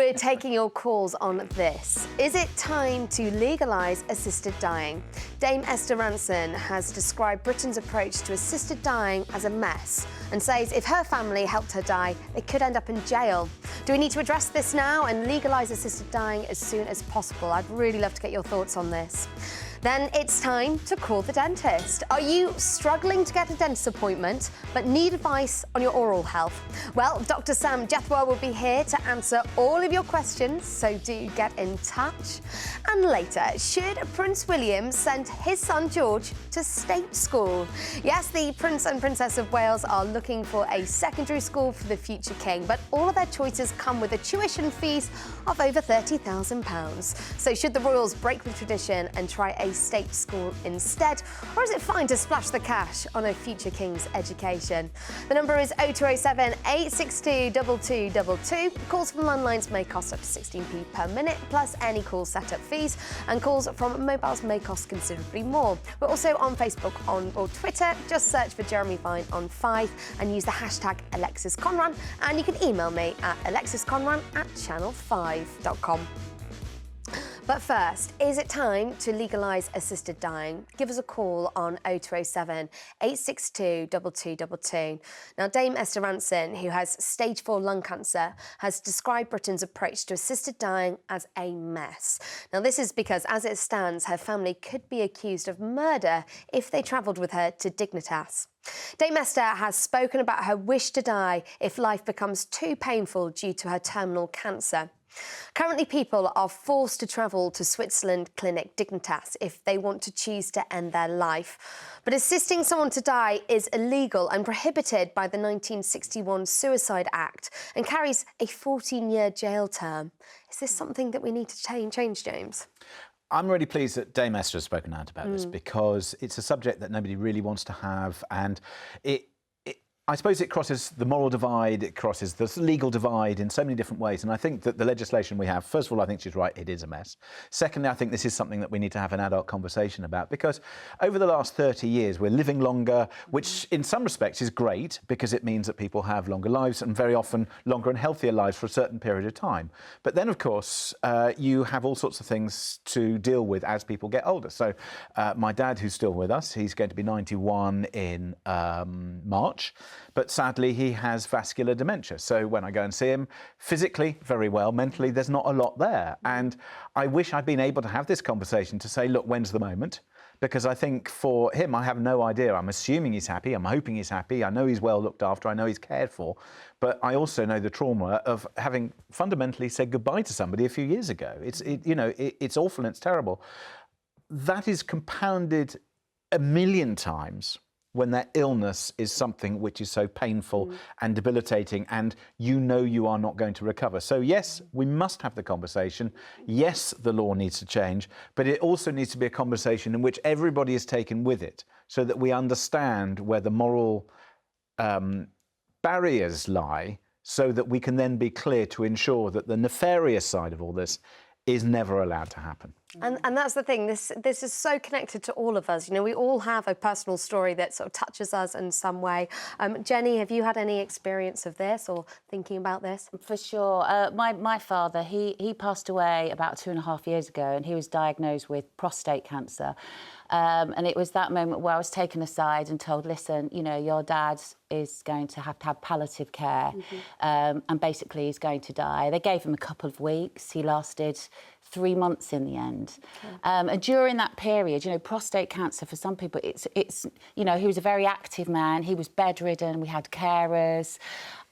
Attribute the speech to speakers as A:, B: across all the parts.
A: We're taking your calls on this. Is it time to legalise assisted dying? Dame Esther Rantzen has described Britain's approach to assisted dying as a mess and says if her family helped her die, they could end up in jail. Do we need to address this now and legalise assisted dying as soon as possible? I'd really love to get your thoughts on this. Then it's time to call the dentist. Are you struggling to get a dentist appointment but need advice on your oral health? Well, Dr. Sam Jethwa will be here to answer all of your questions, so do get in touch. And later, should Prince William send his son George to state school? Yes, the Prince and Princess of Wales are looking for a secondary school for the future king, but all of their choices come with a tuition fees of over £30,000. So should the royals break with tradition and try a state school instead, or is it fine to splash the cash on a future king's education? The number is 0207 862 2222. Calls from landlines may cost up to 16p per minute, plus any call setup fees, and calls from mobiles may cost considerably more. We're also on Facebook or Twitter. Just search for Jeremy Vine on 5 and use the hashtag Alexis Conran, and you can email me at alexisconran@channel5.com. But first, is it time to legalise assisted dying? Give us a call on 0207 862 2222. Now, Dame Esther Rantzen, who has stage 4 lung cancer, has described Britain's approach to assisted dying as a mess. Now, this is because, as it stands, her family could be accused of murder if they travelled with her to Dignitas. Dame Esther has spoken about her wish to die if life becomes too painful due to her terminal cancer. Currently, people are forced to travel to Switzerland clinic Dignitas if they want to choose to end their life. But assisting someone to die is illegal and prohibited by the 1961 Suicide Act and carries a 14-year jail term. Is this something that we need to change, James?
B: I'm really pleased that Dame Esther has spoken out about this, because it's a subject that nobody really wants to have, and I suppose it crosses the moral divide, it crosses the legal divide in so many different ways. And I think that the legislation we have, first of all, I think she's right, it is a mess. Secondly, I think this is something that we need to have an adult conversation about, because over the last 30 years, we're living longer, which in some respects is great, because it means that people have longer lives and very often longer and healthier lives for a certain period of time. But then, of course, you have all sorts of things to deal with as people get older. So my dad, who's still with us, he's going to be 91 in March. But sadly, he has vascular dementia. So when I go and see him, physically, very well, mentally, there's not a lot there. And I wish I'd been able to have this conversation to say, look, when's the moment? Because I think for him, I have no idea. I'm assuming he's happy. I'm hoping he's happy. I know he's well looked after. I know he's cared for. But I also know the trauma of having fundamentally said goodbye to somebody a few years ago. It's awful and it's terrible. That is compounded a million times when their illness is something which is so painful and debilitating, and you know you are not going to recover. So yes, we must have the conversation. Yes, the law needs to change, but it also needs to be a conversation in which everybody is taken with it, so that we understand where the moral barriers lie, so that we can then be clear to ensure that the nefarious side of all this is never allowed to happen.
A: And that's the thing, this is so connected to all of us. You know, we all have a personal story that sort of touches us in some way. Jenny, have you had any experience of this or thinking about this?
C: For sure. My father, he passed away about 2.5 years ago, and he was diagnosed with prostate cancer. And it was that moment where I was taken aside and told, listen, you know, your dad is going to have palliative care, and basically he's going to die. They gave him a couple of weeks. He lasted 3 months in the end. Okay. And during that period, you know, prostate cancer for some people, it's you know, he was a very active man. He was bedridden. We had carers.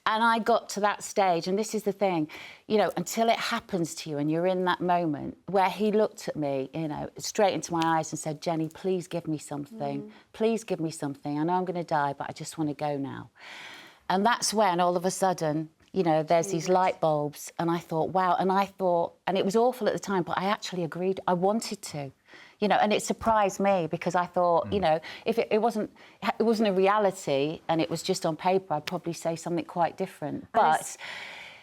C: And I got to that stage, and this is the thing, you know, until it happens to you and you're in that moment where he looked at me, you know, straight into my eyes and said, Jenny, please give me something. Please give me something. I know I'm going to die, but I just want to go now. And that's when all of a sudden, you know, there's these light bulbs, and I thought, wow. And it was awful at the time, but I actually agreed. I wanted to. You know, and it surprised me, because I thought, you know, if it wasn't a reality and it was just on paper, I'd probably say something quite different. But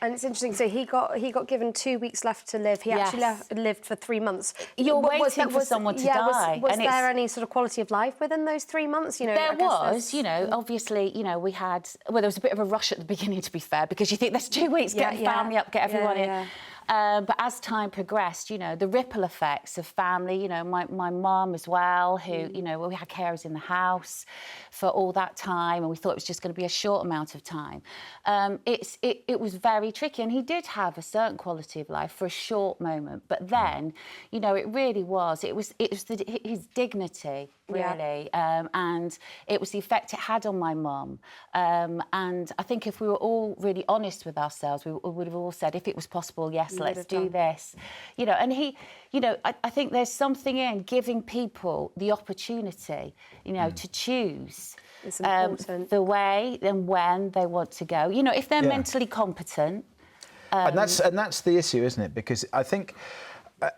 A: And it's interesting. So he got given 2 weeks left to live. He actually lived for 3 months.
C: You're waiting for someone to die.
A: Was there any sort of quality of life within those 3 months? You know,
C: there was. You know, obviously, you know, we had. Well, there was a bit of a rush at the beginning, to be fair, because you think there's 2 weeks, get family up, get everyone in. But as time progressed, you know, the ripple effects of family, you know, my mum as well, who, you know, we had carers in the house for all that time, and we thought it was just going to be a short amount of time. It was very tricky, and he did have a certain quality of life for a short moment, but then, you know, it really was. It was his dignity, really, and it was the effect it had on my mum. And I think if we were all really honest with ourselves, we would have all said, if it was possible, yes, let's do this. You know, and he, you know, I think there's something in giving people the opportunity, you know, to choose the way and when they want to go. You know, if they're mentally competent.
B: And that's the issue, isn't it? Because I think,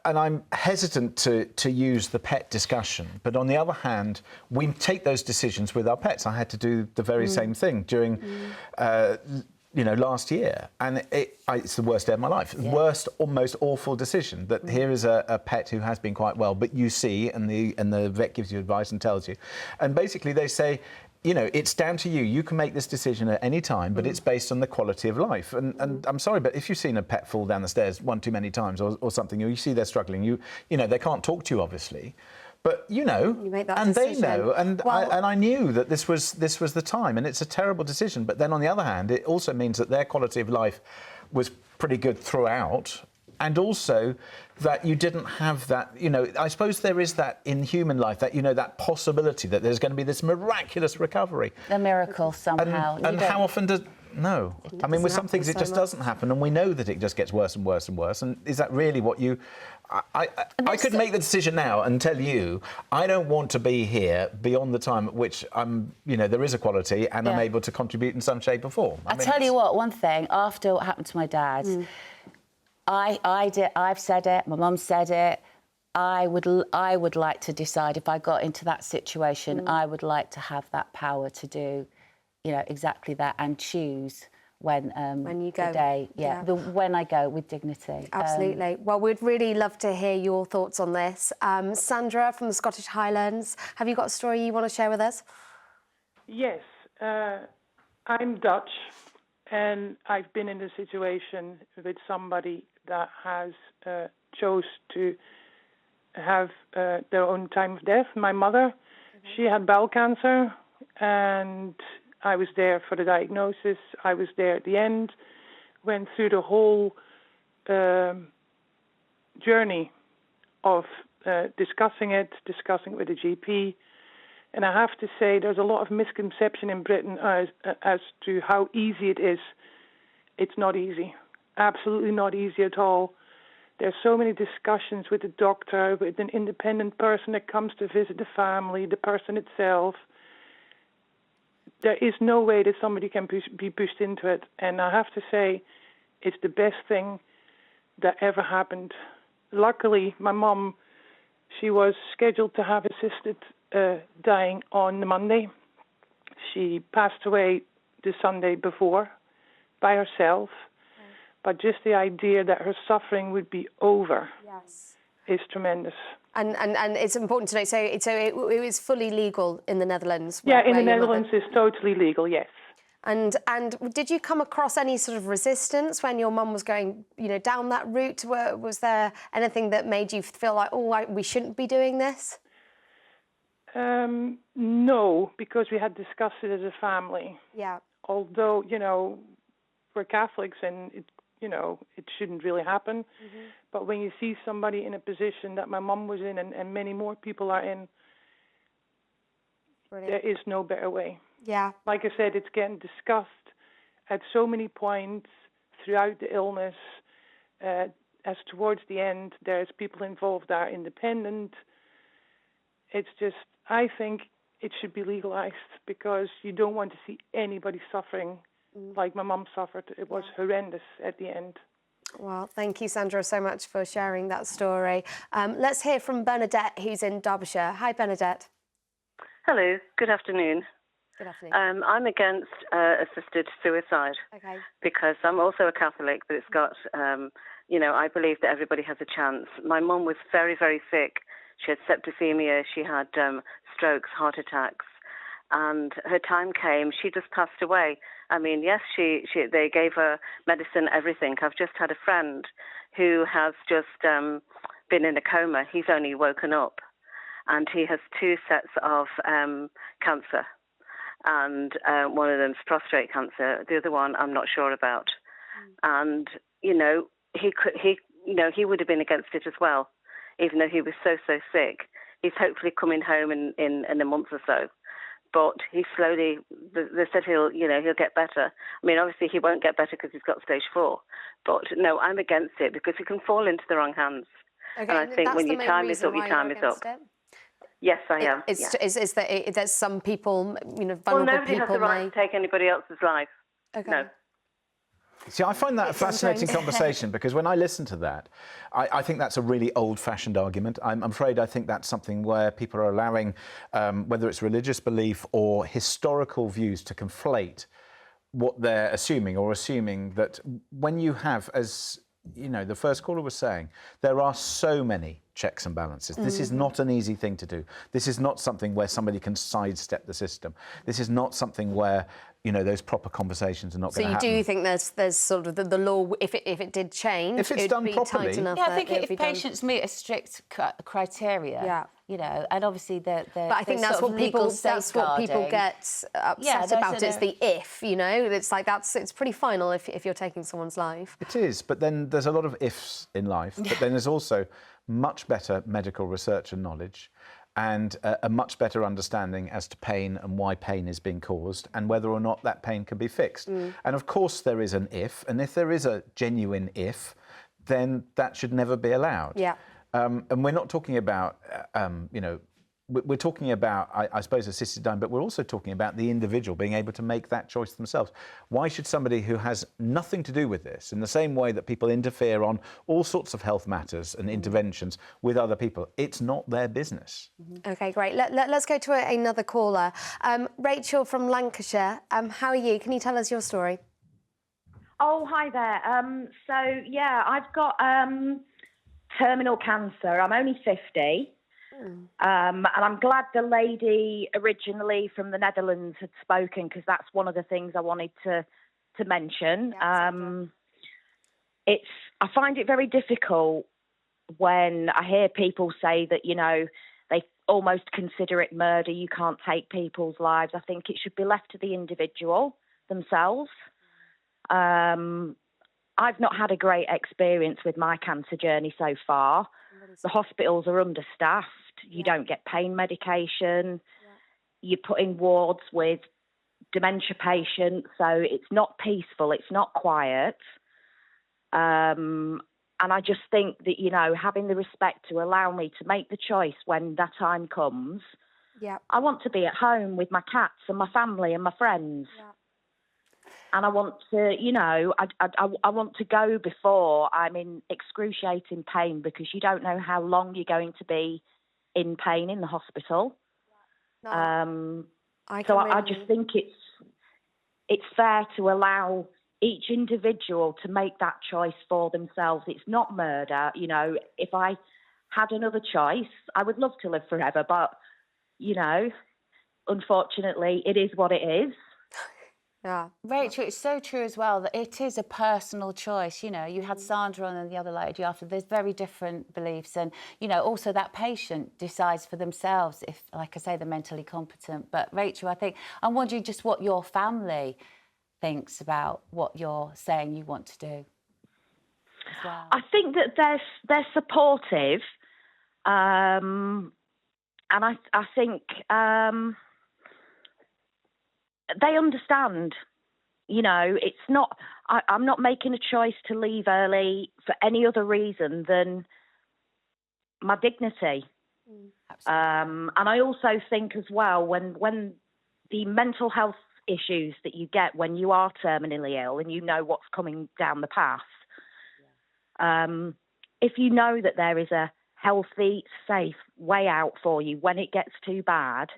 B: and I'm hesitant to use the pet discussion, but on the other hand, we take those decisions with our pets. I had to do the very same thing during, you know, last year, and it's the worst day of my life. Worst, most awful decision. That here is a pet who has been quite well, but you see, and the vet gives you advice and tells you, and basically they say, you know, it's down to you. You can make this decision at any time, but it's based on the quality of life. And I'm sorry, but if you've seen a pet fall down the stairs one too many times or something, or you see they're struggling, you know, they can't talk to you, obviously. But you know, and
A: decision.
B: They know, and I knew that this was the time, and it's a terrible decision. But then on the other hand, it also means that their quality of life was pretty good throughout, and also that you didn't have that, you know, I suppose there is that in human life, that, you know, that possibility that there's going to be this miraculous recovery.
C: A miracle somehow.
B: And how often does... No. I mean, with some things it just doesn't happen, and we know that it just gets worse and worse and worse. And is that really what you... I could make the decision now and tell you, I don't want to be here beyond the time at which I'm, you know, there is equality and I'm able to contribute in some shape or form. I mean,
C: tell you what, one thing, after what happened to my dad... I've said it, my mum said it, I would like to decide if I got into that situation, I would like to have that power to do, you know, exactly that, and choose when you go. The day, when I go with dignity.
A: Absolutely. Well, we'd really love to hear your thoughts on this. Sandra from the Scottish Highlands, have you got a story you want to share with us?
D: Yes. I'm Dutch, and I've been in a situation with somebody that has chose to have their own time of death. My mother, she had bowel cancer, and I was there for the diagnosis. I was there at the end, went through the whole journey of discussing it with the GP. And I have to say, there's a lot of misconception in Britain as to how easy it is. It's not easy. Absolutely not easy at all. There's so many discussions with the doctor, with an independent person that comes to visit the family, the person itself. There is no way that somebody can be pushed into it. And I have to say, it's the best thing that ever happened. Luckily, my mom, she was scheduled to have assisted dying on the Monday. She passed away the Sunday before by herself. But just the idea that her suffering would be over is tremendous.
A: And it's important to know, so it was fully legal in the Netherlands?
D: In the Netherlands it's totally legal, yes.
A: And did you come across any sort of resistance when your mum was going, you know, down that route? Was there anything that made you feel like, we shouldn't be doing this?
D: No, because we had discussed it as a family.
A: Yeah.
D: Although, you know, we're Catholics and it shouldn't really happen. Mm-hmm. But when you see somebody in a position that my mum was in and many more people are in, there is no better way.
A: Yeah.
D: Like I said, it's getting discussed at so many points throughout the illness. As towards the end, there's people involved that are independent. It's just, I think it should be legalized because you don't want to see anybody suffering like my mum suffered. It was horrendous at the end.
A: Well, thank you, Sandra, so much for sharing that story. Let's hear from Bernadette, who's in Derbyshire. Hi, Bernadette.
E: Hello, good afternoon.
A: Good afternoon.
E: I'm against assisted suicide because I'm also a Catholic, but it's got, I believe that everybody has a chance. My mum was very, very sick. She had septicemia, she had strokes, heart attacks, and her time came. She just passed away. I mean, yes, they gave her medicine, everything. I've just had a friend who has just been in a coma. He's only woken up, and he has 2 sets of cancer, and one of them's prostate cancer. The other one I'm not sure about. And he would have been against it as well, even though he was so sick. He's hopefully coming home in a month or so. But he slowly, they said he'll get better. I mean, obviously he won't get better because he's got stage 4. But no, I'm against it because he can fall into the wrong hands.
A: Okay,
E: and I think when your time is up, your time is up. Yes, I am.
A: Is that there's some people, vulnerable
E: well, nobody
A: people
E: has the right to take anybody else's life.
A: Okay.
E: No.
B: See, I find that a fascinating conversation because when I listen to that, I think that's a really old-fashioned argument. I'm afraid I think that's something where people are allowing, whether it's religious belief or historical views, to conflate what they're assuming, or assuming that when you have, as the first caller was saying, there are so many checks and balances. This is not an easy thing to do. This is not something where somebody can sidestep the system. This is not something where those proper conversations are not going to happen.
A: So you do think there's sort of the law, if it did change,
B: if it's done
A: be
B: properly,
A: tight enough.
C: Yeah, I think if patients meet a strict criteria, and obviously the
A: but I think that's what people get upset about. It's the if, it's like it's pretty final if you're taking someone's life.
B: It is, but then there's a lot of ifs in life. But then there's also much better medical research and knowledge, and a much better understanding as to pain and why pain is being caused and whether or not that pain can be fixed. And of course there is an if, and if there is a genuine if, then that should never be allowed.
A: Yeah.
B: And we're not talking about, we're talking about, I suppose, assisted dying, but we're also talking about the individual being able to make that choice themselves. Why should somebody who has nothing to do with this, in the same way that people interfere on all sorts of health matters and interventions with other people, it's not their business.
A: OK, great. Let's go to another caller. Rachel from Lancashire, how are you? Can you tell us your story?
F: Oh, hi there. I've got terminal cancer. I'm only 50. And I'm glad the lady originally from the Netherlands had spoken, because that's one of the things I wanted to mention.
A: Yeah,
F: I find it very difficult when I hear people say that, they almost consider it murder. You can't take people's lives. I think it should be left to the individual themselves. I've not had a great experience with my cancer journey so far. The hospitals are understaffed. You don't get pain medication. You're put in wards with dementia patients, so it's not peaceful. It's not quiet. And I just think that, having the respect to allow me to make the choice when that time comes.
A: Yeah.
F: I want to be at home with my cats and my family and my friends.
A: Yeah.
F: And I want to, I want to go before I'm in excruciating pain, because you don't know how long you're going to be in pain in the hospital.
A: No,
F: I just think it's fair to allow each individual to make that choice for themselves. It's not murder. If I had another choice, I would love to live forever. But, unfortunately, it is what it is.
A: Yeah.
C: Rachel, it's so true as well that it is a personal choice. You had Sandra on and the other lady after. There's very different beliefs, and also that patient decides for themselves if, like I say, they're mentally competent. But Rachel, I'm wondering just what your family thinks about what you're saying you want to do as well.
F: I think that they're supportive, and I think they understand. It's not. I'm not making a choice to leave early for any other reason than my dignity. And I also think as well, when the mental health issues that you get when you are terminally ill and what's coming down the path, if you know that there is a healthy, safe way out for you when it gets too bad,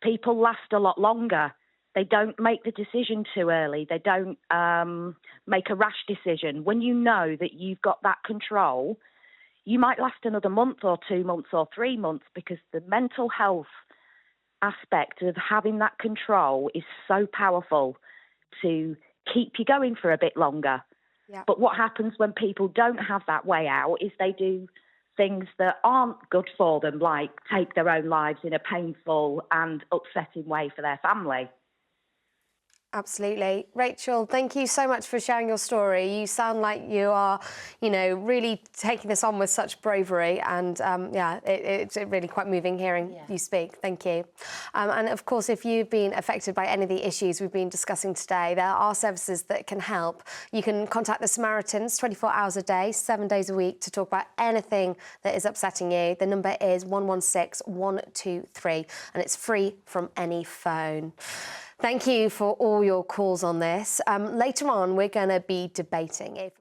F: people last a lot longer. They don't make the decision too early. They don't make a rash decision. When you know that you've got that control, you might last another month or 2 months or 3 months, because the mental health aspect of having that control is so powerful to keep you going for a bit longer.
A: Yeah.
F: But what happens when people don't have that way out is they do things that aren't good for them, like take their own lives in a painful and upsetting way for their family.
A: Absolutely. Rachel, thank you so much for sharing your story. You sound like you are, you know, really taking this on with such bravery, and yeah, it's really quite moving hearing you speak. Thank you. And of course, if you've been affected by any of the issues we've been discussing today, there are services that can help. You can contact the Samaritans 24 hours a day, 7 days a week, to talk about anything that is upsetting you. The number is 116 123, and it's free from any phone. Thank you for all your calls on this. Later on, we're going to be debating if